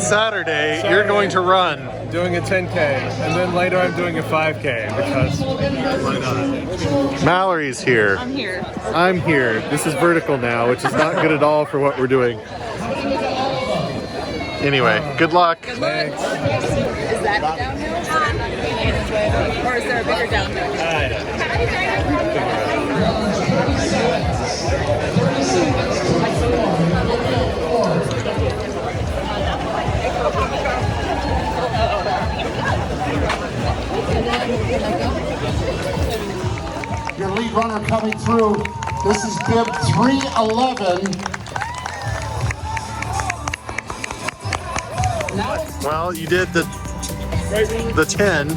Saturday, you're going to run. Doing a 10K, and then later I'm doing a 5K because why not? Mallory's here. I'm here. I'm here. This is vertical now, which is not good at all for what we're doing. Anyway, good luck. Good luck. Is that downhill? Or is there a bigger downhill? Your lead runner coming through. This is bib 311. Well, you did the 10.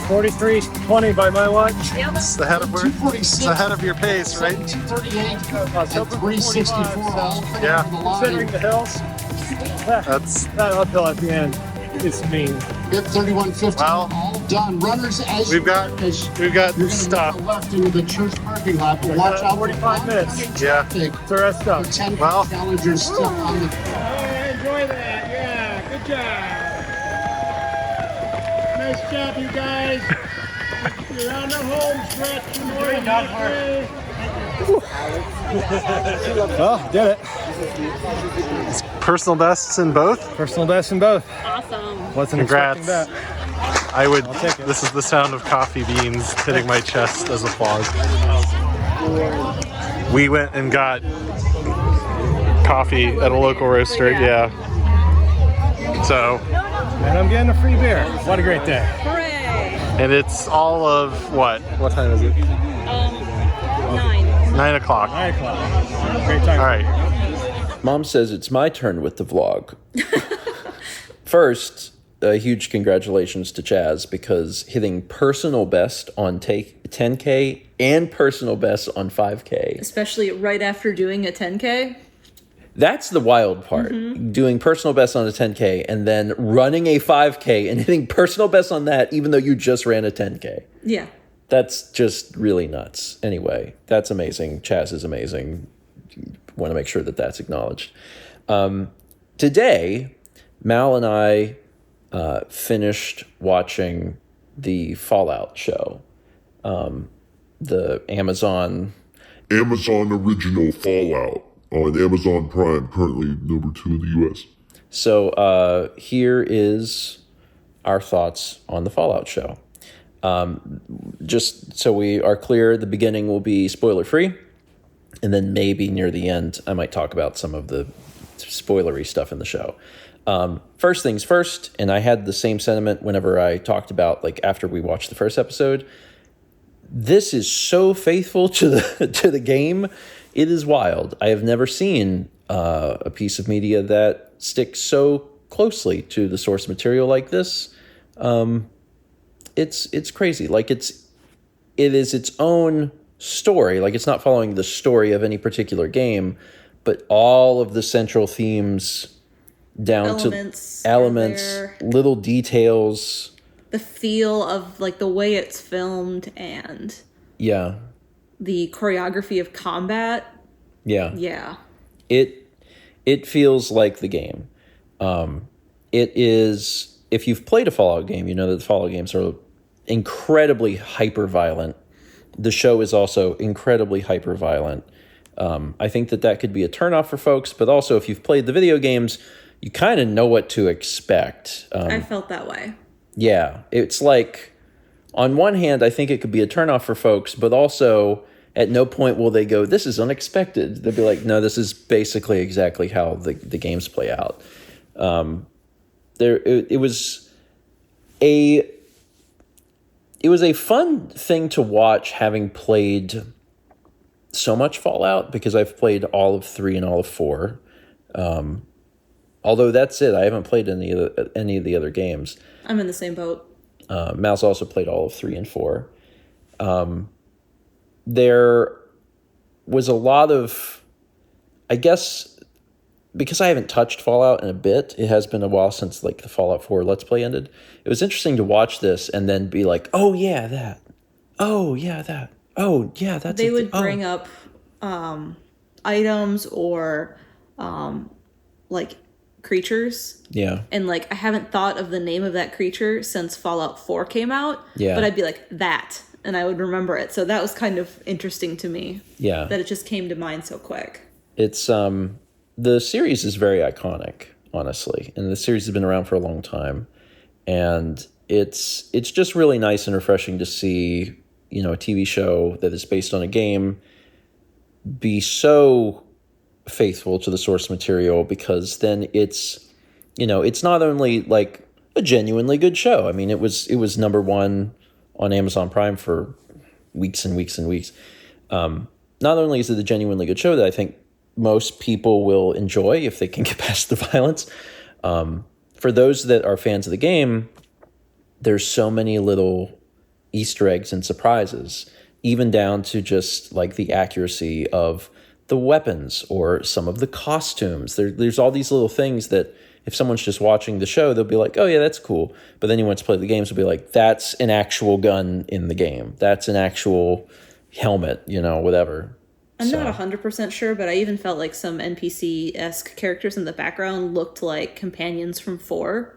43:20 by my watch. It's ahead of it's ahead of your pace, right? 238 and 364. Yeah. Considering the hills, That's that uphill at the end is mean. Bib 3150. Well, all done. Runners as we've got you're gonna stuff. make a left into the church parking lot. But watch out. 45 minutes. Yeah. Traffic. The rest The up. 10 Well. challengers still on the. Enjoy that, yeah, good job. Nice job, you guys. You're on the home stretch. Good job, Well, did it. Personal bests in both. Personal best in both. Awesome. Wasn't Congrats. expecting that. I would. take it. This is the sound of coffee beans hitting my chest as applause. We went and got coffee at a local roaster. Yeah. So, And I'm getting a free beer. What a great day. Hooray. and it's all of what? What time is it? 9. 9 o'clock. 9 o'clock. Great time. All right. Mom says it's my turn with the vlog. First, a huge congratulations to Chaz because hitting personal best on 10K and personal best on 5K. Especially right after doing a 10K. That's the wild part. Doing personal best on a 10K and then running a 5K and hitting personal best on that even though you just ran a 10K. Yeah. That's just really nuts. Anyway, that's amazing. Chaz is amazing. Want to make sure that that's acknowledged. Today, Mal and I finished watching the Fallout show. The Amazon original Fallout on Amazon Prime, currently number 2 in the U.S. So here is our thoughts on the Fallout show. Just so we are clear, the beginning will be spoiler-free, and then maybe near the end, I might talk about some of the spoilery stuff in the show. First things first, and I had the same sentiment whenever I talked about, like, after we watched the first episode. This is so faithful to the game. It is wild. I have never seen a piece of media that sticks so closely to the source material like this. It's crazy. Like it is its own story. Like it's not following the story of any particular game, but all of the central themes down to elements, little details. The feel of like the way it's filmed and the choreography of combat. Yeah. It feels like the game. It is, if you've played a Fallout game, you know that the Fallout games are incredibly hyper violent. The show is also incredibly hyper violent. I think that could be a turnoff for folks, but also if you've played the video games, you kind of know what to expect. I felt that way. Yeah, it's like, on one hand, I think it could be a turnoff for folks, but also at no point will they go, this is unexpected. They'll be like, no, this is basically exactly how the games play out. It was a fun thing to watch, having played so much Fallout, because I've played all of 3 and all of 4. Although that's it, I haven't played any of the other games. I'm in the same boat. Mouse also played all of 3 and 4. There was a lot of, I guess, because I haven't touched Fallout in a bit, it has been a while since like the Fallout 4 Let's Play ended. It was interesting to watch this and then be like, oh yeah, that. Oh yeah, that. Oh yeah, that's. They would bring up items or like creatures. Yeah. And like I haven't thought of the name of that creature since Fallout 4 came out. Yeah. But I'd be like, that, and I would remember it. So that was kind of interesting to me. Yeah. That it just came to mind so quick. It's the series is very iconic, honestly. And the series has been around for a long time. And it's just really nice and refreshing to see, you know, a TV show that is based on a game be so faithful to the source material, because then it's, you know, it's not only like a genuinely good show. I mean, it was #1 on Amazon Prime for weeks and weeks and weeks. Not only is it a genuinely good show that I think most people will enjoy if they can get past the violence. For those that are fans of the game, there's so many little Easter eggs and surprises, even down to just like the accuracy of the weapons or some of the costumes. There's all these little things that if someone's just watching the show, they'll be like, oh yeah, that's cool. But then you want to play the games, they'll be like, that's an actual gun in the game. That's an actual helmet, you know, whatever. I'm not 100% sure, but I even felt like some NPC-esque characters in the background looked like companions from 4.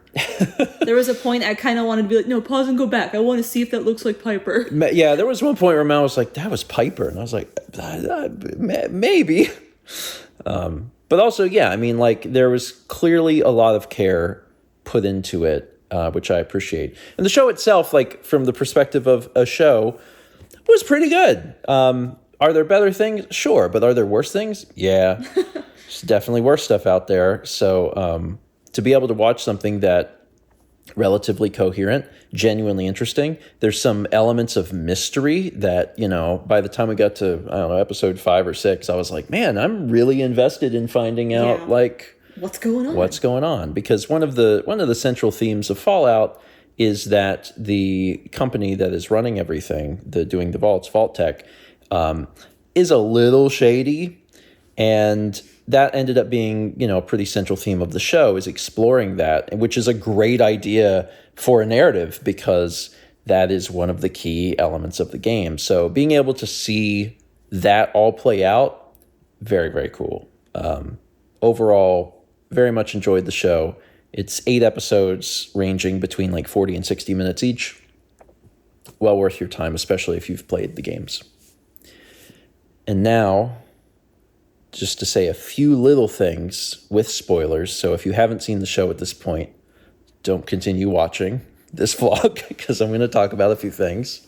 There was a point I kind of wanted to be like, no, pause and go back. I want to see if that looks like Piper. Yeah, there was one point where Mel was like, that was Piper. And I was like, maybe. But also, yeah, I mean, like, there was clearly a lot of care put into it, which I appreciate. And the show itself, like, from the perspective of a show, was pretty good. Are there better things? Sure. But are there worse things? Yeah. There's definitely worse stuff out there. So to be able to watch something that relatively coherent, genuinely interesting, there's some elements of mystery that, you know, by the time we got to, I don't know, episode 5 or 6, I was like, man, I'm really invested in finding out, like, what's going on. Because one of the central themes of Fallout is that the company that is running everything, doing the vaults, Vault Tech, is a little shady, and that ended up being, you know, a pretty central theme of the show, is exploring that, which is a great idea for a narrative because that is one of the key elements of the game. So being able to see that all play out, very, very cool. Overall, very much enjoyed the show. It's 8 episodes ranging between like 40 and 60 minutes each. Well worth your time, especially if you've played the games. And now, just to say a few little things with spoilers. So if you haven't seen the show at this point, don't continue watching this vlog because I'm going to talk about a few things.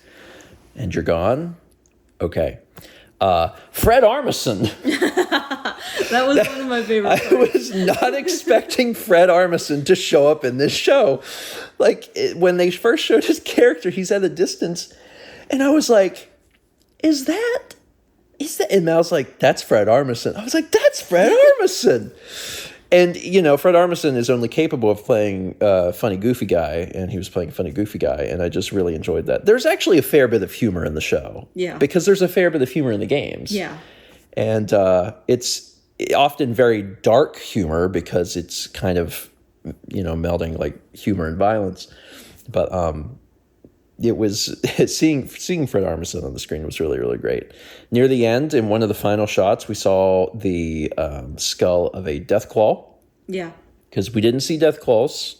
And you're gone? Okay. Fred Armisen. That was one of my favorite parts. I was not expecting Fred Armisen to show up in this show. Like, when they first showed his character, he's at a distance. And I was like, is that? And I was like, that's Fred Armisen. I was like, that's Fred Armisen. And, you know, Fred Armisen is only capable of playing funny, goofy guy. And he was playing funny, goofy guy. And I just really enjoyed that. There's actually a fair bit of humor in the show. Yeah. Because there's a fair bit of humor in the games. Yeah. And it's often very dark humor because it's kind of, you know, melding like humor and violence. But it was seeing Fred Armisen on the screen was really, really great. Near the end, in one of the final shots, we saw the skull of a Deathclaw. Yeah. Because we didn't see Deathclaws.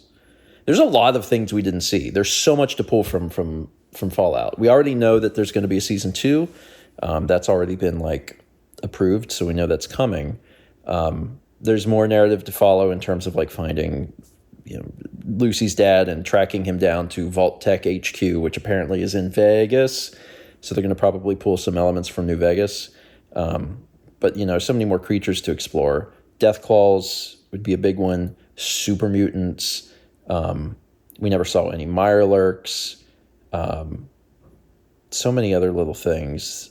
There's a lot of things we didn't see. There's so much to pull from Fallout. We already know that there's going to be a season 2. That's already been like approved, so we know that's coming. There's more narrative to follow in terms of like finding, you know, Lucy's dad and tracking him down to Vault Tech HQ, which apparently is in Vegas. So they're going to probably pull some elements from New Vegas. But, you know, so many more creatures to explore. Deathclaws would be a big one. Super mutants. We never saw any Mirelurks. So many other little things.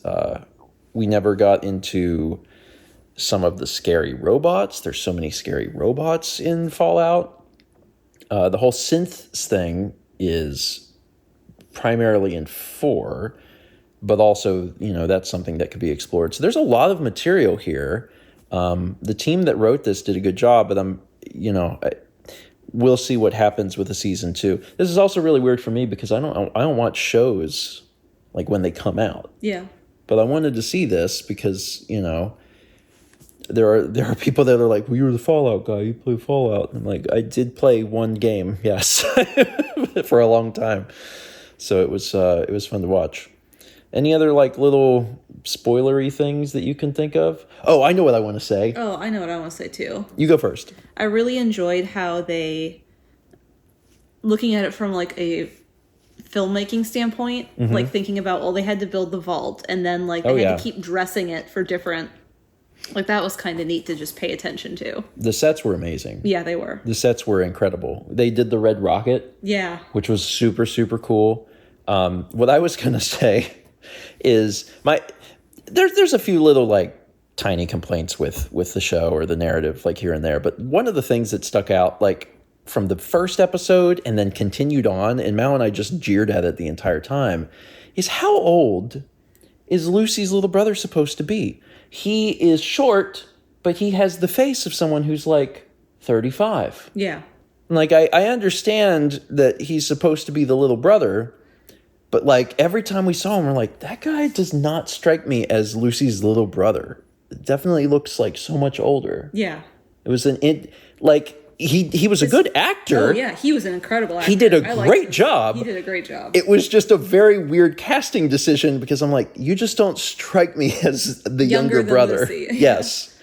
We never got into some of the scary robots. There's so many scary robots in Fallout. The whole synths thing is primarily in 4, but also, you know, that's something that could be explored. So there's a lot of material here. The team that wrote this did a good job, but we'll see what happens with the season 2. This is also really weird for me because I don't watch shows like when they come out. Yeah. But I wanted to see this because, you know, there are people that are like, well, you're the Fallout guy, you play Fallout. And I'm like, I did play one game, yes, for a long time. So it was fun to watch. Any other like little spoilery things that you can think of? Oh, I know what I want to say. Oh, I know what I want to say too. You go first. I really enjoyed how they, looking at it from like a filmmaking standpoint, like thinking about, well, they had to build the vault and then like they had to keep dressing it for different, like that was kind of neat to just pay attention to. The sets were amazing. Yeah, they were. The sets were incredible. They did the red rocket. Yeah. Which was super, super cool. What I was going to say is there's a few little like tiny complaints with the show or the narrative like here and there. But one of the things that stuck out like from the first episode and then continued on, and Mal and I just jeered at it the entire time, is how old is Lucy's little brother supposed to be? He is short, but he has the face of someone who's like 35. Yeah. Like, I understand that he's supposed to be the little brother, but like every time we saw him, we're like, that guy does not strike me as Lucy's little brother. It definitely looks like so much older. Yeah. It was he was a good actor. Oh yeah, he was an incredible actor. He did a great job. He did a great job. It was just a very weird casting decision because I'm like, you just don't strike me as the younger brother. Lucy. Yes.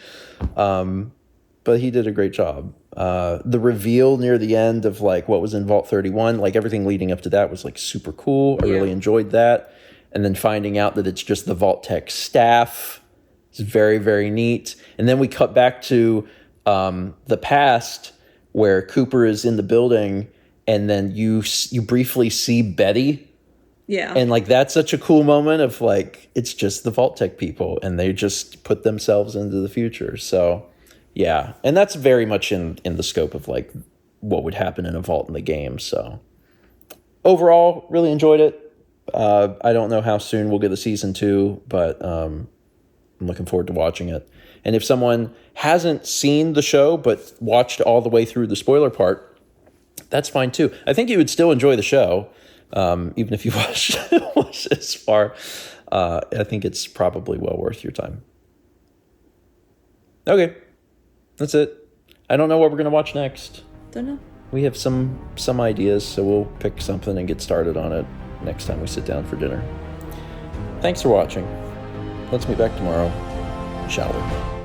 But he did a great job. The reveal near the end of like what was in Vault 31, like everything leading up to that was like super cool. I really enjoyed that. And then finding out that it's just the Vault Tech staff is very, very neat. And then we cut back to the past where Cooper is in the building and then you briefly see Betty. Yeah. And like that's such a cool moment of like it's just the Vault Tech people and they just put themselves into the future. So yeah, and that's very much in the scope of like what would happen in a vault in the game. So overall, really enjoyed it. I don't know how soon we'll get a season 2, but I'm looking forward to watching it. And if someone hasn't seen the show but watched all the way through the spoiler part, that's fine too. I think you would still enjoy the show, even if you watched this far. I think it's probably well worth your time. Okay. That's it. I don't know what we're going to watch next. Don't know. We have some ideas, so we'll pick something and get started on it next time we sit down for dinner. Thanks for watching. Let's meet back tomorrow, shall we?